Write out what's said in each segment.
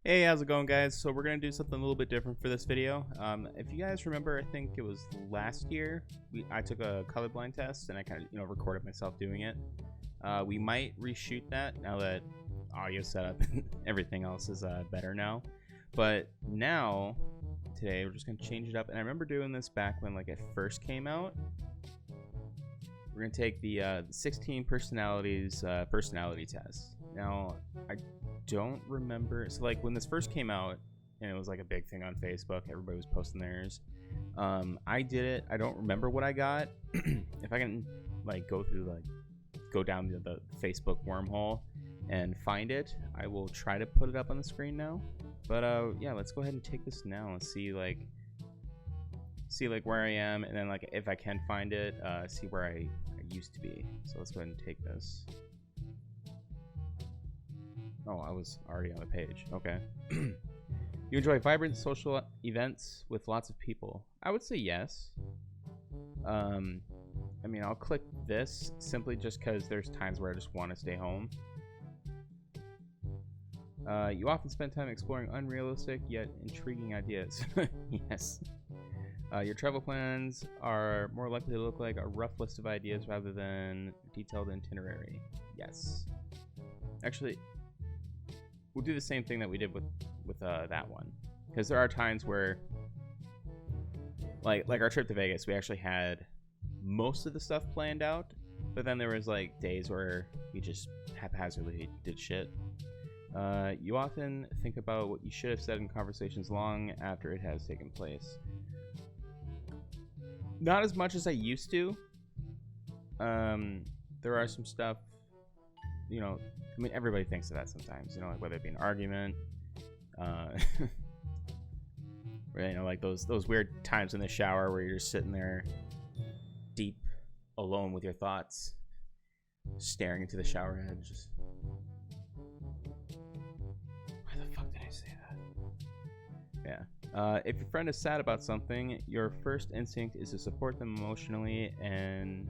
Hey, how's it going, guys? So we're gonna do something a little bit different for this video. If you guys remember, I think it was last year, I took a colorblind test and I kind of, recorded myself doing it. We might reshoot that now that audio setup and everything else is better now. But now, today, we're just gonna change it up. And I remember doing this back when it first came out. We're gonna take the 16 personalities personality test. Now, I don't remember. So when this first came out, and it was a big thing on Facebook, everybody was posting theirs. I did it. I don't remember what I got. If I can go down the Facebook wormhole and find it, I will try to put it up on the screen now. But yeah, let's go ahead and take this now and see where I am, and then if I can find it, see where I used to be. So let's go ahead and take this. Oh, I was already on the page. Okay. You enjoy vibrant social events with lots of people? I would say yes. I mean, I'll click this simply just because there's times where I just want to stay home. You often spend time exploring unrealistic yet intriguing ideas. Yes. Your travel plans are more likely to look like a rough list of ideas rather than a detailed itinerary. Yes. Actually, we'll do the same thing that we did with that one, because there are times where like our trip to Vegas, we actually had most of the stuff planned out, but then there was days where we just haphazardly did shit. You often think about what you should have said in conversations long after it has taken place. Not as much as I used to. There are some stuff, I mean, everybody thinks of that sometimes, whether it be an argument, right, those weird times in the shower where you're just sitting there deep alone with your thoughts, staring into the shower head, just, why the fuck did I say that? Yeah. If your friend is sad about something, your first instinct is to support them emotionally and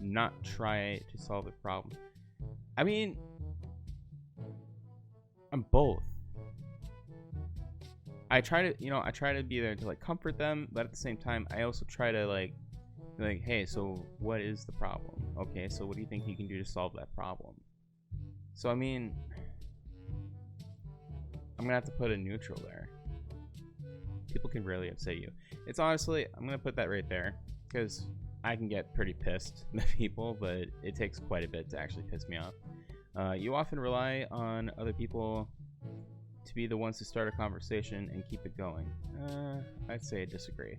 not try to solve the problem. I mean, I'm both. I try to be there to comfort them, but at the same time, I also try to hey, so what is the problem? Okay, so what do you think you can do to solve that problem? So I mean, I'm gonna have to put a neutral there. People can really upset you. It's honestly, I'm gonna put that right there, because I can get pretty pissed at people, but it takes quite a bit to actually piss me off. You often rely on other people to be the ones to start a conversation and keep it going. I'd say I disagree.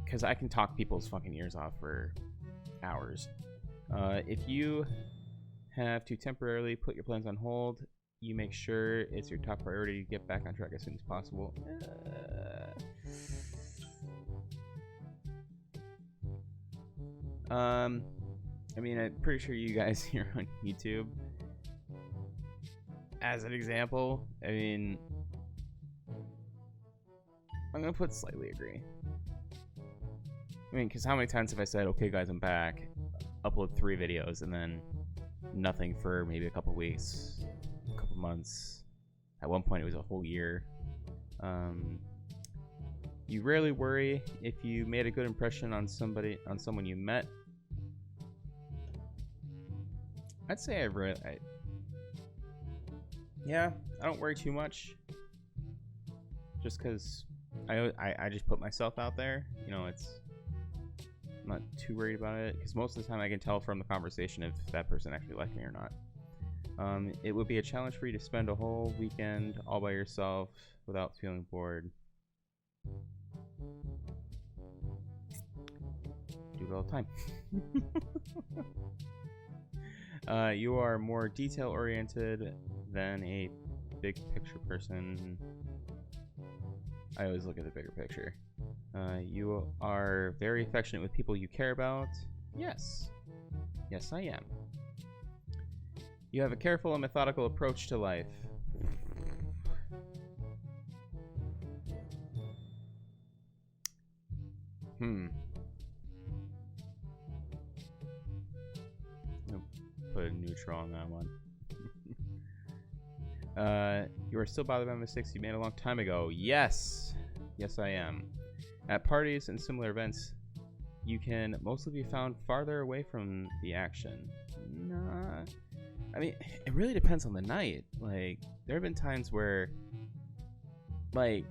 Because I can talk people's fucking ears off for hours. If you have to temporarily put your plans on hold, you make sure it's your top priority to get back on track as soon as possible. I mean, I'm pretty sure you guys here on YouTube, as an example, I mean, I'm gonna put slightly agree. I mean, because how many times have I said, okay guys, I'm back, upload 3 videos, and then nothing for maybe a couple weeks, a couple months. At one point it was a whole year. You rarely worry if you made a good impression on someone you met. I'd say yeah, I don't worry too much, just because I just put myself out there. I'm not too worried about it, because most of the time I can tell from the conversation if that person actually liked me or not. It would be a challenge for you to spend a whole weekend all by yourself without feeling bored. Do it all the time. You are more detail-oriented than a big picture person. I always look at the bigger picture. You are very affectionate with people you care about. Yes. Yes, I am. You have a careful and methodical approach to life. Put a neutral on that one. You are still bothered by mistakes you made a long time ago. Yes. Yes, I am. At parties and similar events, you can mostly be found farther away from the action. Nah. I mean, it really depends on the night. Like, there have been times where, like,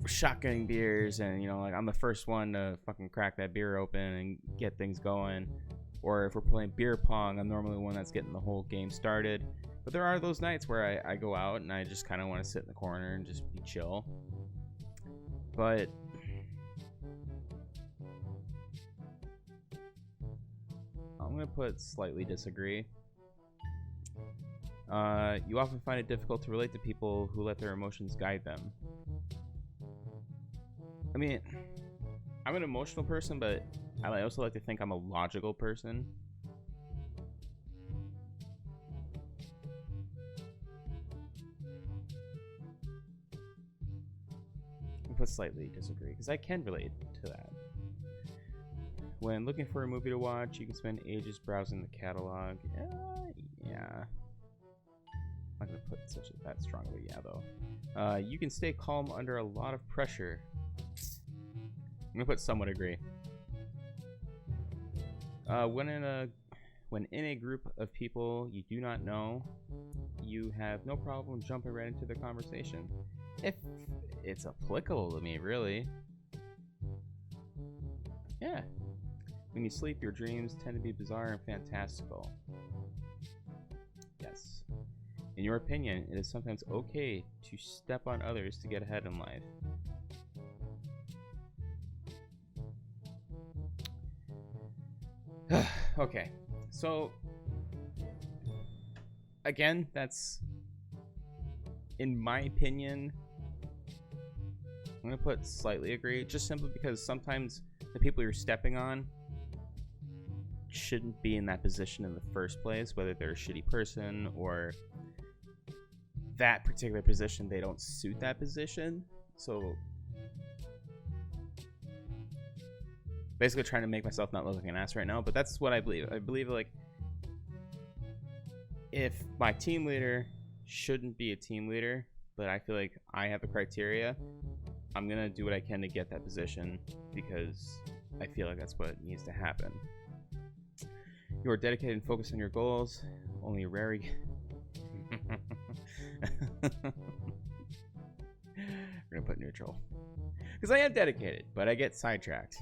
we're shotgunning beers and, you know, like, I'm the first one to fucking crack that beer open and get things going. Or if we're playing beer pong, I'm normally the one that's getting the whole game started. But there are those nights where I go out and I just kind of want to sit in the corner and just be chill. But I'm going to put slightly disagree. You often find it difficult to relate to people who let their emotions guide them. I mean, I'm an emotional person, but I also like to think I'm a logical person. I'll put slightly disagree, because I can relate to that. When looking for a movie to watch, you can spend ages browsing the catalog. Yeah. I'm not going to put that strong of a yeah, though. You can stay calm under a lot of pressure. I'm going to put somewhat agree. When in a group of people you do not know, you have no problem jumping right into the conversation. If it's applicable to me, really. Yeah. When you sleep, your dreams tend to be bizarre and fantastical. Yes. In your opinion, it is sometimes okay to step on others to get ahead in life. Okay, so again, that's, in my opinion, I'm gonna put slightly agree, just simply because sometimes the people you're stepping on shouldn't be in that position in the first place, whether they're a shitty person or that particular position, they don't suit that position. So basically trying to make myself not look like an ass right now, but that's what I believe. I believe, like, if my team leader shouldn't be a team leader, but I feel like I have the criteria, I'm gonna do what I can to get that position because I feel like that's what needs to happen. You are dedicated and focused on your goals. Only rare. We're gonna put neutral because I am dedicated, but I get sidetracked.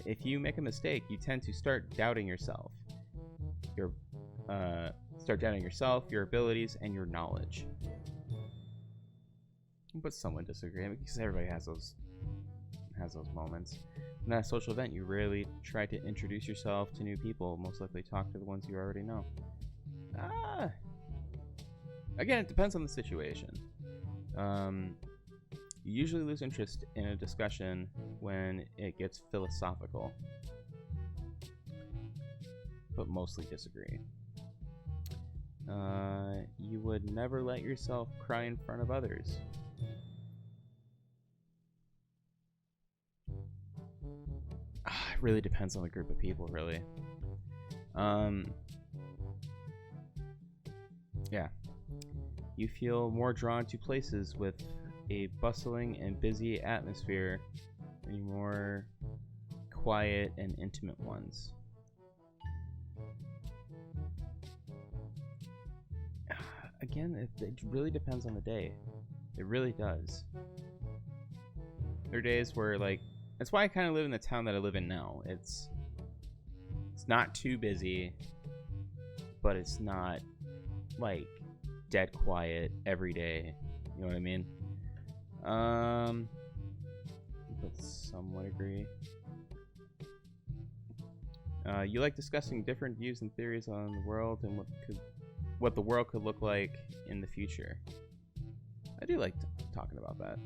If you make a mistake, you tend to start doubting yourself. Start doubting yourself, your abilities, and your knowledge. But someone disagree because everybody has those moments. In that social event, you rarely try to introduce yourself to new people. Most likely talk to the ones you already know. Again, it depends on the situation. You usually lose interest in a discussion when it gets philosophical, but mostly disagree. You would never let yourself cry in front of others. It really depends on the group of people, really. Yeah. You feel more drawn to places with a bustling and busy atmosphere than more quiet and intimate ones. Again, it really depends on the day. It really does. There are days where, like, that's why I kind of live in the town that I live in now. It's not too busy, but it's not like dead quiet every day. You know what I mean? But somewhat agree. You like discussing different views and theories on the world and what the world could look like in the future. I do like talking about that.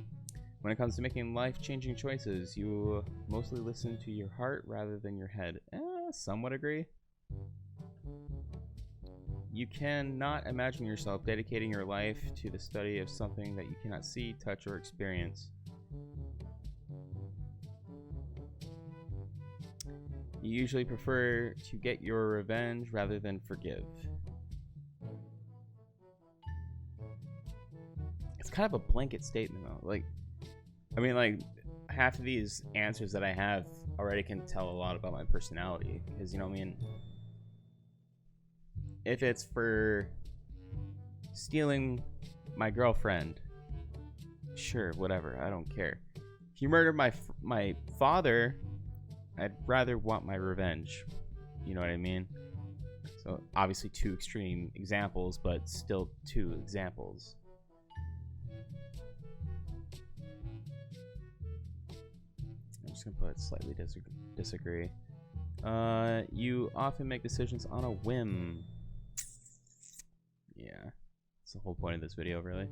When it comes to making life-changing choices, you mostly listen to your heart rather than your head. Somewhat agree. You cannot imagine yourself dedicating your life to the study of something that you cannot see, touch, or experience. You usually prefer to get your revenge rather than forgive. it's kind of a blanket statement though. Like, I mean, like, half of these answers that I have already can tell a lot about my personality. Because, you know what I mean? If it's for stealing my girlfriend, sure, whatever, I don't care. If you murdered my father, I'd rather want my revenge. You know what I mean? So obviously 2 extreme examples, but still 2 examples. I'm just gonna put slightly disagree. You often make decisions on a whim. Yeah, that's the whole point of this video, really.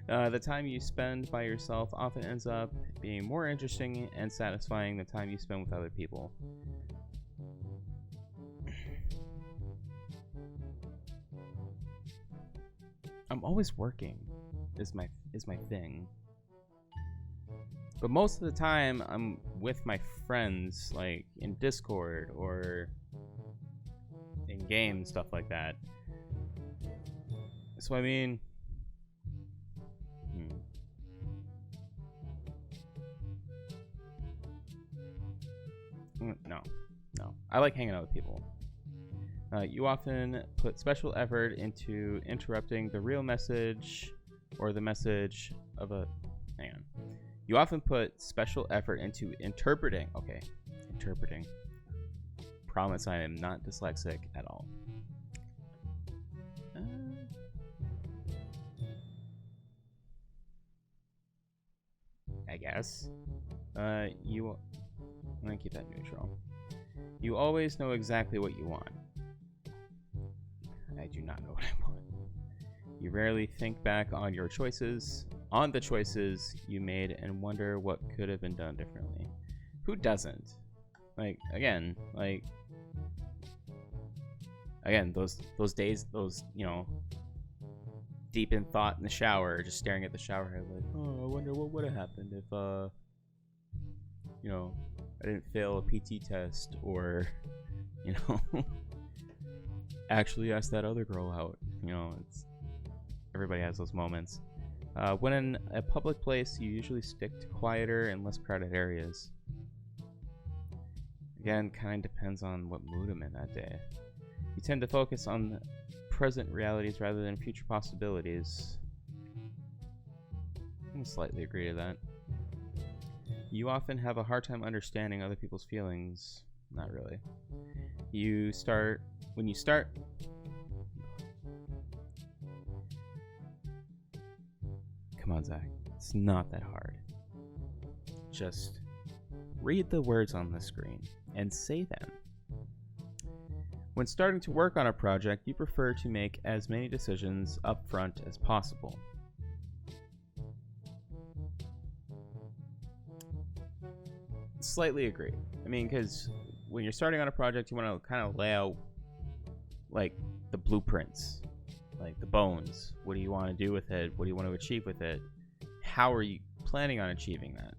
The time you spend by yourself often ends up being more interesting and satisfying than the time you spend with other people. I'm always working, is my thing. But most of the time, I'm with my friends, like in Discord or in games, stuff like that. So I mean, no. I like hanging out with people. You often put special effort into interrupting the real message or the message of a... Hang on. You often put special effort into interpreting... Okay, interpreting. Promise I am not dyslexic at all. I guess. I'm gonna keep that neutral. You always know exactly what you want. I do not know what I want. You rarely think back on your choices, on the choices you made, and wonder what could have been done differently. Who doesn't? Like, again, those days, those, you know, deep in thought in the shower, just staring at the shower head, like, oh, I wonder what would have happened if, you know, I didn't fail a PT test, or, you know, actually ask that other girl out. You know, everybody has those moments. When in a public place, you usually stick to quieter and less crowded areas. Again, kind of depends on what mood I'm in that day. You tend to focus on present realities rather than future possibilities. I can slightly agree to that. You often have a hard time understanding other people's feelings. Not really. When you start... Come on, Zach. It's not that hard. Just read the words on the screen and say them. When starting to work on a project, you prefer to make as many decisions up front as possible. Slightly agree. I mean, because when you're starting on a project, you want to kind of lay out, like, the blueprints, like the bones. What do you want to do with it? What do you want to achieve with it? How are you planning on achieving that?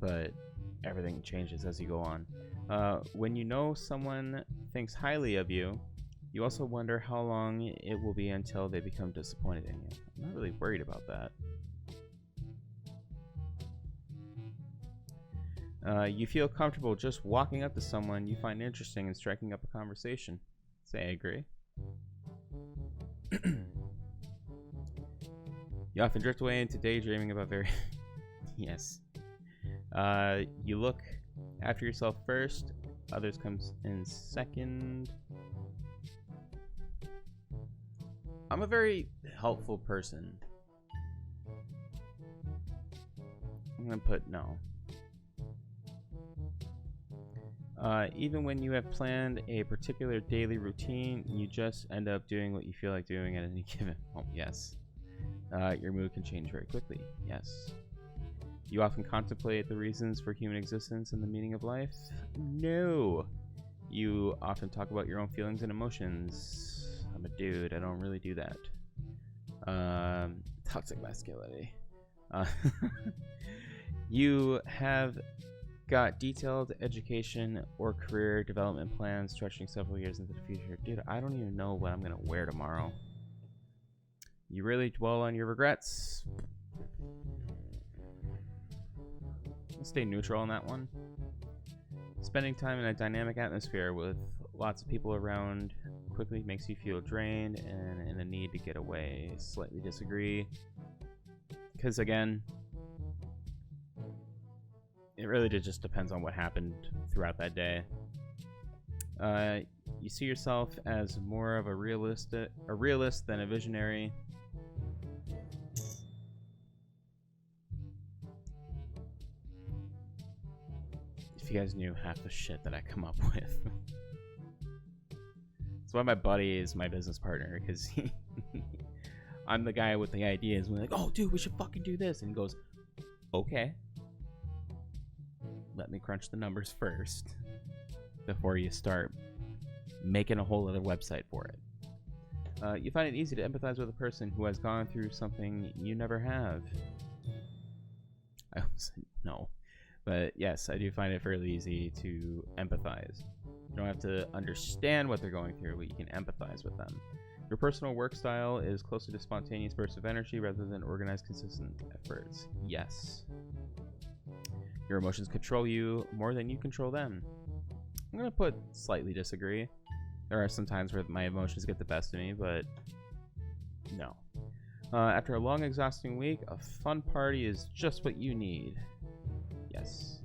But everything changes as you go on. When you know someone thinks highly of you, you also wonder how long it will be until they become disappointed in you. I'm not really worried about that. You feel comfortable just walking up to someone you find interesting and striking up a conversation. Say I agree. You often drift away into daydreaming about very... Yes. You look after yourself first. Others comes in second. I'm a very helpful person. I'm gonna put no. Even when you have planned a particular daily routine, you just end up doing what you feel like doing at any given moment. Yes. Your mood can change very quickly. Yes. You often contemplate the reasons for human existence and the meaning of life. No. You often talk about your own feelings and emotions. I'm a dude. I don't really do that. Toxic masculinity. You have got detailed education or career development plans stretching several years into the future. Dude, I don't even know what I'm going to wear tomorrow. You really dwell on your regrets. Stay neutral on that one. Spending time in a dynamic atmosphere with lots of people around quickly makes you feel drained and in a need to get away. Slightly disagree. Because again, it really just depends on what happened throughout that day. You see yourself as more of a realist than a visionary. If you guys knew half the shit that I come up with. That's why my buddy is my business partner, because I'm the guy with the ideas. We're like, oh, dude, we should fucking do this. And he goes, okay. Let me crunch the numbers first before you start making a whole other website for it. You find it easy to empathize with a person who has gone through something you never have. I almost said no. But yes, I do find it fairly easy to empathize. You don't have to understand what they're going through, but you can empathize with them. Your personal work style is closer to spontaneous bursts of energy rather than organized, consistent efforts. Yes. Your emotions control you more than you control them. I'm going to put slightly disagree. There are some times where my emotions get the best of me, but no. After a long, exhausting week, a fun party is just what you need. Yes.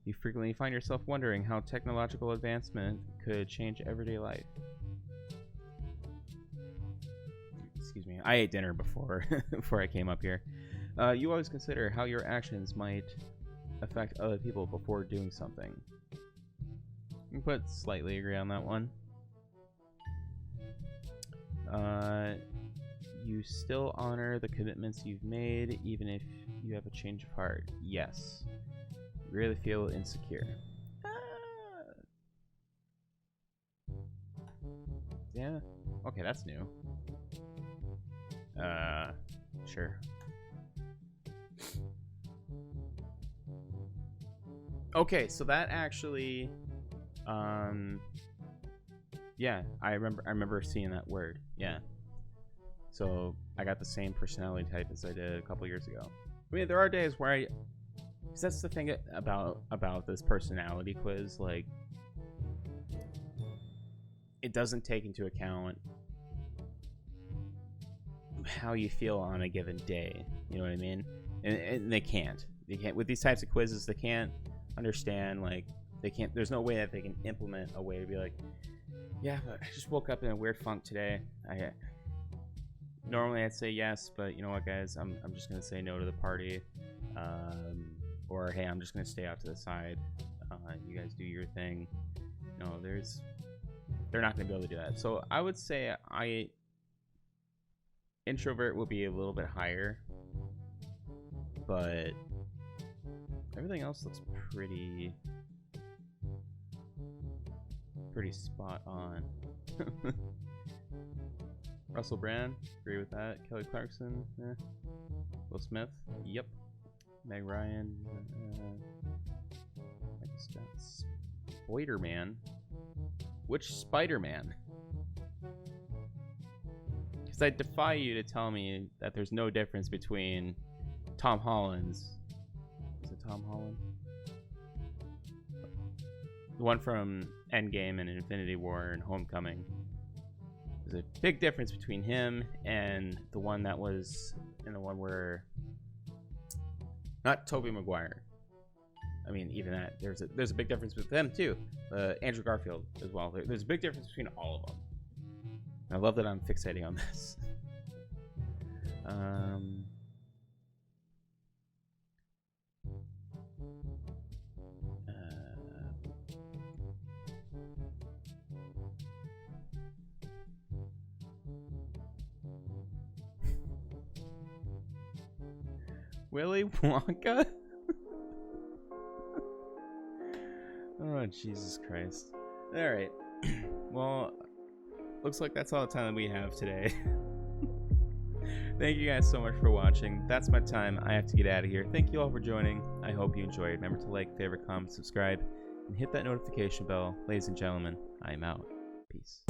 You frequently find yourself wondering how technological advancement could change everyday life. Excuse me. I ate dinner before I came up here. You always consider how your actions might affect other people before doing something. You can put slightly agree on that one. You still honor the commitments you've made, even if you have a change of heart. Yes. You really feel insecure. Yeah. Okay, that's new. Sure. Okay, so that actually, yeah, I remember seeing that word. Yeah. So I got the same personality type as I did a couple years ago. I mean, there are days where because that's the thing about this personality quiz, like, it doesn't take into account how you feel on a given day. You know what I mean? And they can't with these types of quizzes. They can't understand, like, there's no way that they can implement a way to be like, yeah, but I just woke up in a weird funk today. Normally I'd say yes, but you know what, guys, I'm just gonna say no to the party, or hey, I'm just gonna stay out to the side. You guys do your thing. No, they're not gonna be able to do that. So I would say introvert will be a little bit higher, but everything else looks pretty spot on. Russell Brand, agree with that. Kelly Clarkson, Will Smith, yep. Meg Ryan, Spider-Man. Which Spider-Man? Because I defy you to tell me that there's no difference between Tom Holland's. Is it Tom Holland? The one from Endgame and Infinity War and Homecoming. There's a big difference between him and the one that was in the one where, not Tobey Maguire. I mean, even that, there's a big difference with them too. Andrew Garfield as well. There's a big difference between all of them. I love that I'm fixating on this. Willy Wonka? Oh, Jesus Christ. Alright. Well, looks like that's all the time that we have today. Thank you guys so much for watching. That's my time. I have to get out of here. Thank you all for joining. I hope you enjoyed. Remember to like, favorite, comment, subscribe, and hit that notification bell. Ladies and gentlemen, I am out. Peace.